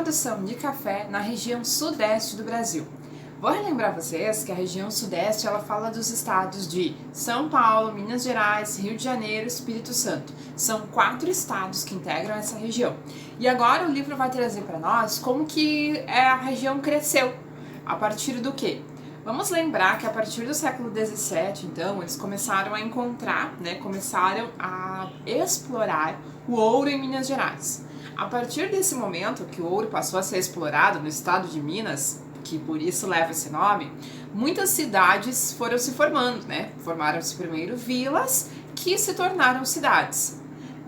produção de café na região sudeste do Brasil. Vou relembrar vocês que a região sudeste ela fala dos estados de São Paulo, Minas Gerais, Rio de Janeiro e Espírito Santo. São 4 estados que integram essa região. E agora o livro vai trazer para nós como que a região cresceu. A partir do quê? Vamos lembrar que a partir do século XVII, então, eles começaram a encontrar, começaram a explorar o ouro em Minas Gerais. A partir desse momento que o ouro passou a ser explorado no estado de Minas, que por isso leva esse nome, muitas cidades foram se formando, Formaram-se primeiro vilas que se tornaram cidades.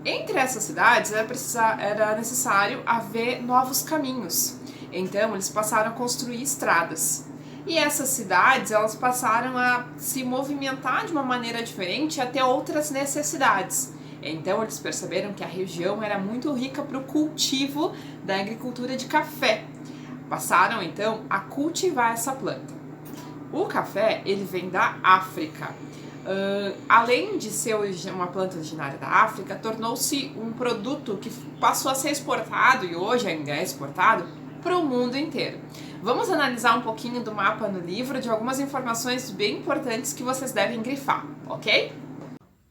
Entre essas cidades era necessário haver novos caminhos. Então eles passaram a construir estradas. E essas cidades elas passaram a se movimentar de uma maneira diferente até outras necessidades. Então eles perceberam que a região era muito rica para o cultivo da agricultura de café. Passaram então a cultivar essa planta. O café ele vem da África. Além de ser uma planta originária da África, tornou-se um produto que passou a ser exportado e hoje ainda é exportado para o mundo inteiro. Vamos analisar um pouquinho do mapa no livro de algumas informações bem importantes que vocês devem grifar, ok?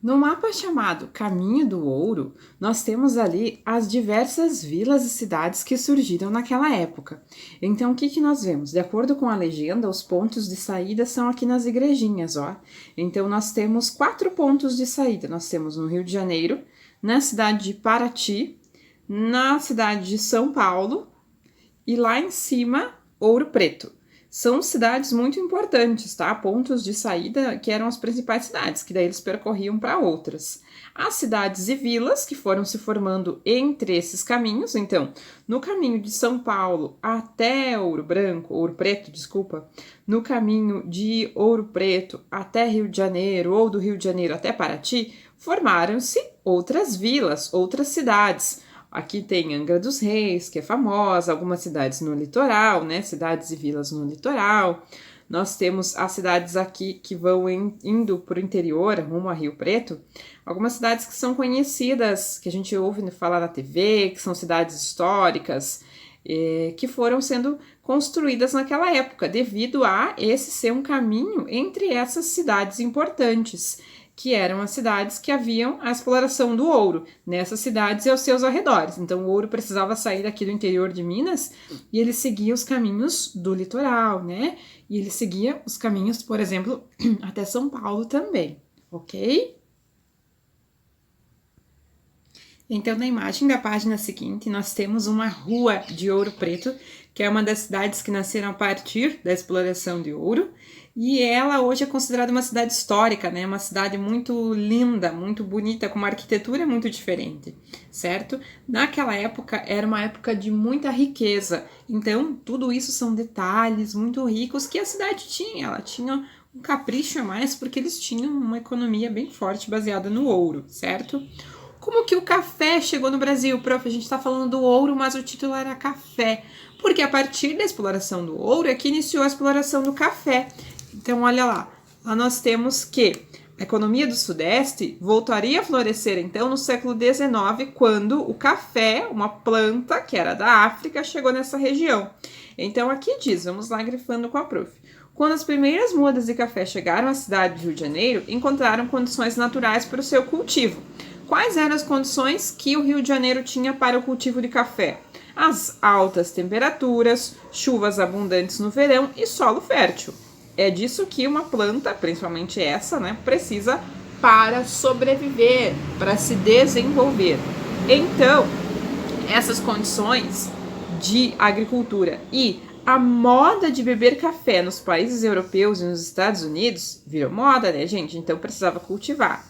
No mapa chamado Caminho do Ouro, nós temos ali as diversas vilas e cidades que surgiram naquela época. Então, o que nós vemos? De acordo com a legenda, os pontos de saída são aqui nas igrejinhas, ó. Então, nós temos 4 pontos de saída. Nós temos no Rio de Janeiro, na cidade de Paraty, na cidade de São Paulo e lá em cima, Ouro Preto. São cidades muito importantes, tá? Pontos de saída que eram as principais cidades, que daí eles percorriam para outras. As cidades e vilas que foram se formando entre esses caminhos, então, no caminho de São Paulo até Ouro Preto, no caminho de Ouro Preto até Rio de Janeiro, ou do Rio de Janeiro até Paraty, formaram-se outras vilas, outras cidades. Aqui tem Angra dos Reis, que é famosa, algumas cidades no litoral, cidades e vilas no litoral. Nós temos as cidades aqui que vão indo para o interior, rumo a Rio Preto. Algumas cidades que são conhecidas, que a gente ouve falar na TV, que são cidades históricas, que foram sendo construídas naquela época, devido a esse ser um caminho entre essas cidades importantes, que eram as cidades que haviam a exploração do ouro, nessas cidades e aos seus arredores. Então, o ouro precisava sair daqui do interior de Minas e ele seguia os caminhos do litoral, E ele seguia os caminhos, por exemplo, até São Paulo também, ok? Então, na imagem da página seguinte, nós temos uma rua de Ouro Preto, que é uma das cidades que nasceram a partir da exploração de ouro, e ela hoje é considerada uma cidade histórica, Uma cidade muito linda, muito bonita, com uma arquitetura muito diferente, certo? Naquela época, era uma época de muita riqueza, então tudo isso são detalhes muito ricos que a cidade tinha, ela tinha um capricho a mais, porque eles tinham uma economia bem forte baseada no ouro, certo? Como que o café chegou no Brasil, prof? A gente está falando do ouro, mas o título era café. Porque a partir da exploração do ouro é que iniciou a exploração do café. Então, olha lá. Lá nós temos que a economia do Sudeste voltaria a florescer, então, no século XIX, quando o café, uma planta que era da África, chegou nessa região. Então, aqui diz, vamos lá grifando com a prof. Quando as primeiras mudas de café chegaram à cidade de Rio de Janeiro, encontraram condições naturais para o seu cultivo. Quais eram as condições que o Rio de Janeiro tinha para o cultivo de café? As altas temperaturas, chuvas abundantes no verão e solo fértil. É disso que uma planta, principalmente essa, precisa para sobreviver, para se desenvolver. Então, essas condições de agricultura e a moda de beber café nos países europeus e nos Estados Unidos virou moda, gente? Então precisava cultivar.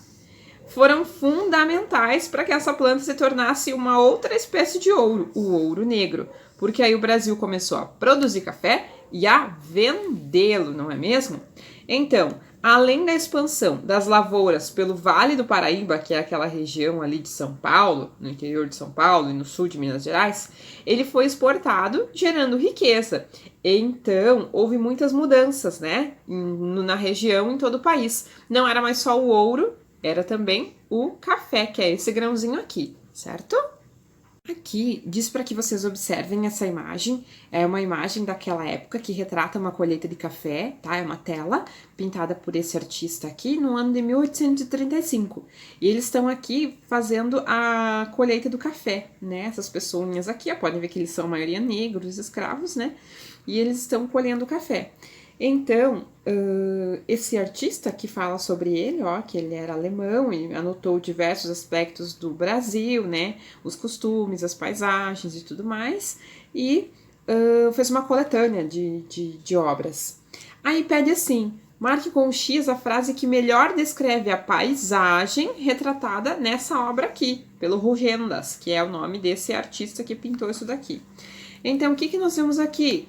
Foram fundamentais para que essa planta se tornasse uma outra espécie de ouro, o ouro negro, porque aí o Brasil começou a produzir café e a vendê-lo, não é mesmo? Então, além da expansão das lavouras pelo Vale do Paraíba, que é aquela região ali de São Paulo, no interior de São Paulo e no sul de Minas Gerais, ele foi exportado, gerando riqueza. Então, houve muitas mudanças, na região, em todo o país. Não era mais só o ouro, era também o café, que é esse grãozinho aqui, certo? Aqui diz para que vocês observem essa imagem. É uma imagem daquela época que retrata uma colheita de café, tá? É uma tela pintada por esse artista aqui no ano de 1835. E eles estão aqui fazendo a colheita do café, né? Essas pessoinhas aqui, ó, podem ver que eles são a maioria negros, escravos, né? E eles estão colhendo o café. Então, esse artista que fala sobre ele, ó, que ele era alemão e anotou diversos aspectos do Brasil, né, os costumes, as paisagens e tudo mais, e fez uma coletânea de obras. Aí pede assim, marque com um X a frase que melhor descreve a paisagem retratada nessa obra aqui, pelo Rugendas, que é o nome desse artista que pintou isso daqui. Então, o que nós temos aqui?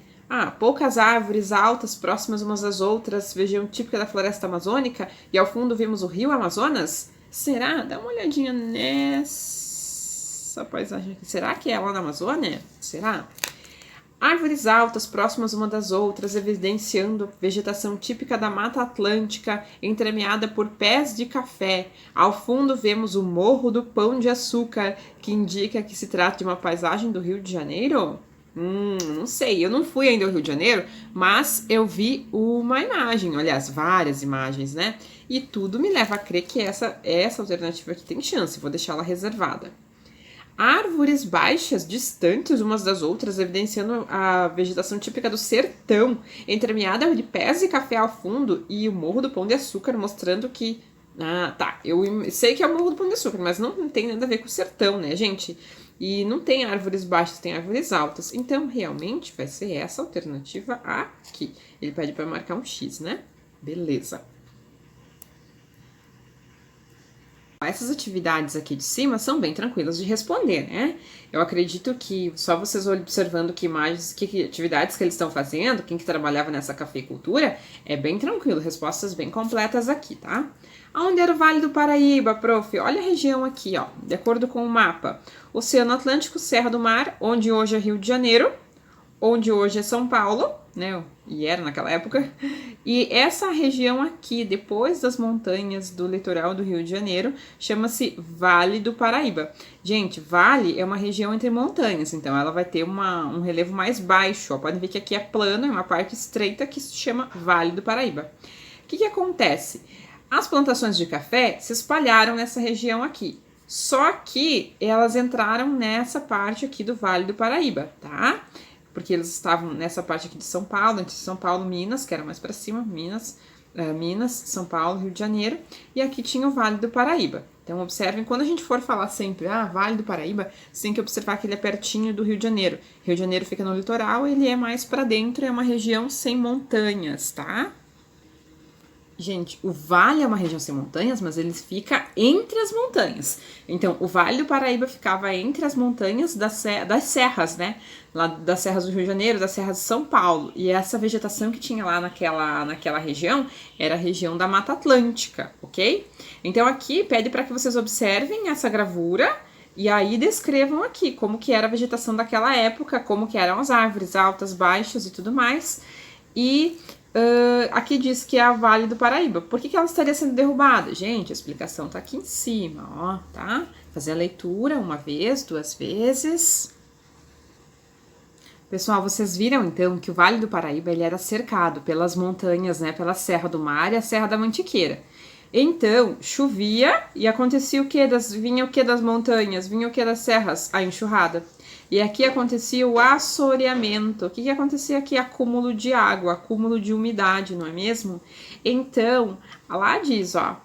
Poucas árvores altas próximas umas das outras, região típica da floresta amazônica, e ao fundo vemos o rio Amazonas? Será? Dá uma olhadinha nessa paisagem aqui. Será que é lá na Amazônia? Será? Árvores altas próximas uma das outras, evidenciando vegetação típica da Mata Atlântica, entremeada por pés de café. Ao fundo vemos o Morro do Pão de Açúcar, que indica que se trata de uma paisagem do Rio de Janeiro? Não sei, eu não fui ainda ao Rio de Janeiro, mas eu vi uma imagem, aliás, várias imagens, né? E tudo me leva a crer que essa alternativa aqui tem chance, vou deixá-la reservada. Árvores baixas, distantes umas das outras, evidenciando a vegetação típica do sertão, entremeada de pés de café ao fundo e o Morro do Pão de Açúcar, mostrando que... eu sei que é o Morro do Pão de Açúcar, mas não tem nada a ver com o sertão, né, gente? E não tem árvores baixas, tem árvores altas. Então, realmente, vai ser essa alternativa aqui. Ele pede para marcar um X, né? Beleza. Essas atividades aqui de cima são bem tranquilas de responder, né? Eu acredito que só vocês observando que imagens, que atividades que eles estão fazendo, quem que trabalhava nessa cafeicultura, é bem tranquilo, respostas bem completas aqui, tá? Aonde era o Vale do Paraíba, prof? Olha a região aqui, ó, de acordo com o mapa. Oceano Atlântico, Serra do Mar, onde hoje é Rio de Janeiro, onde hoje é São Paulo, né? E era naquela época. E essa região aqui, depois das montanhas do litoral do Rio de Janeiro, chama-se Vale do Paraíba. Gente, vale é uma região entre montanhas, então ela vai ter um relevo mais baixo. Ó. Podem ver que aqui é plano, é uma parte estreita que se chama Vale do Paraíba. O que acontece? As plantações de café se espalharam nessa região aqui. Só que elas entraram nessa parte aqui do Vale do Paraíba, tá? Porque eles estavam nessa parte aqui de São Paulo, entre São Paulo e Minas, que era mais para cima, Minas, São Paulo, Rio de Janeiro, e aqui tinha o Vale do Paraíba. Então, observem, quando a gente for falar sempre, Vale do Paraíba, você tem que observar que ele é pertinho do Rio de Janeiro. Rio de Janeiro fica no litoral, ele é mais para dentro, é uma região sem montanhas, tá? Gente, o Vale é uma região sem montanhas, mas ele fica entre as montanhas. Então, o Vale do Paraíba ficava entre as montanhas das serras, né? Lá das serras do Rio de Janeiro, das serras de São Paulo. E essa vegetação que tinha lá naquela região era a região da Mata Atlântica, ok? Então, aqui pede para que vocês observem essa gravura e aí descrevam aqui como que era a vegetação daquela época, como que eram as árvores altas, baixas e tudo mais. E... aqui diz que é a Vale do Paraíba. Por que ela estaria sendo derrubada? Gente, a explicação tá aqui em cima, ó, tá? Fazer a leitura uma vez, duas vezes. Pessoal, vocês viram então que o Vale do Paraíba ele era cercado pelas montanhas, né? Pela Serra do Mar e a Serra da Mantiqueira. Então, chovia e acontecia o quê? Vinha o quê das montanhas? Vinha o quê das serras? A enxurrada. E aqui acontecia o assoreamento. O que acontecia aqui? Acúmulo de água, acúmulo de umidade, não é mesmo? Então, lá diz, ó,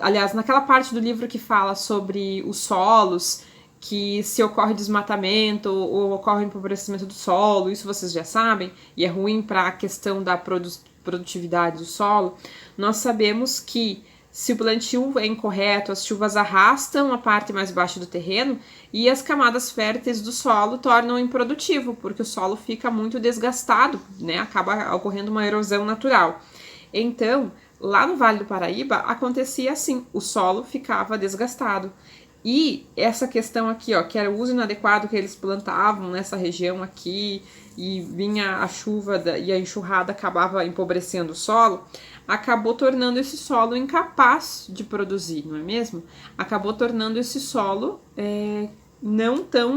aliás, naquela parte do livro que fala sobre os solos, que se ocorre desmatamento ou ocorre empobrecimento do solo, isso vocês já sabem, e é ruim para a questão da produtividade do solo, nós sabemos que se o plantio é incorreto, as chuvas arrastam a parte mais baixa do terreno e as camadas férteis do solo tornam improdutivo, porque o solo fica muito desgastado, né? Acaba ocorrendo uma erosão natural. Então, lá no Vale do Paraíba, acontecia assim, o solo ficava desgastado. E essa questão aqui, ó, que era o uso inadequado que eles plantavam nessa região aqui, e vinha a chuva e a enxurrada acabava empobrecendo o solo, acabou tornando esse solo incapaz de produzir, não é mesmo? Acabou tornando esse solo não tão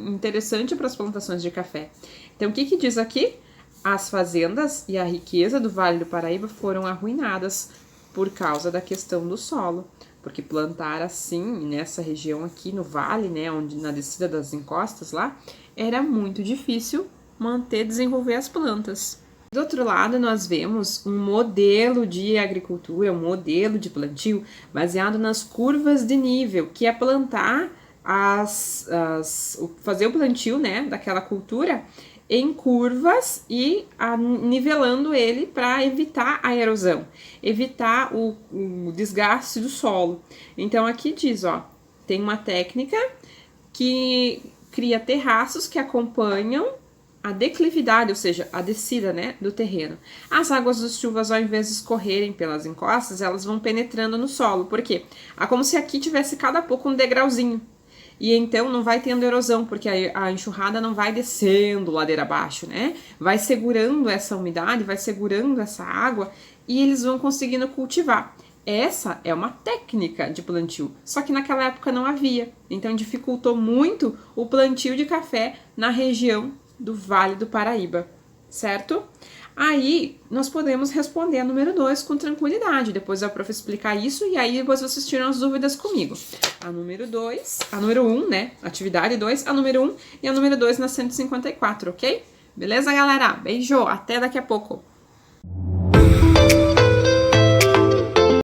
interessante para as plantações de café. Então, o que diz aqui? As fazendas e a riqueza do Vale do Paraíba foram arruinadas por causa da questão do solo, porque plantar assim, nessa região aqui no vale, né, onde na descida das encostas lá, era muito difícil desenvolver as plantas. Do outro lado, nós vemos um modelo de agricultura, um modelo de plantio baseado nas curvas de nível, que é plantar fazer o plantio, né, daquela cultura em curvas e nivelando ele para evitar a erosão, evitar o desgaste do solo. Então aqui diz, ó, tem uma técnica que cria terraços que acompanham a declividade, ou seja, a descida, né, do terreno. As águas das chuvas, ao invés de escorrerem pelas encostas, elas vão penetrando no solo. Por quê? É como se aqui tivesse cada pouco um degrauzinho. E então não vai tendo erosão, porque a enxurrada não vai descendo ladeira abaixo, né? Vai segurando essa umidade, vai segurando essa água e eles vão conseguindo cultivar. Essa é uma técnica de plantio, só que naquela época não havia. Então dificultou muito o plantio de café na região do Vale do Paraíba, certo? Aí nós podemos responder a número 2 com tranquilidade. Depois a prof explicar isso e aí depois vocês tiram as dúvidas comigo. A número 1, né? Atividade 2, a número 1 e a número 2 na 154, ok? Beleza, galera? Beijo, até daqui a pouco.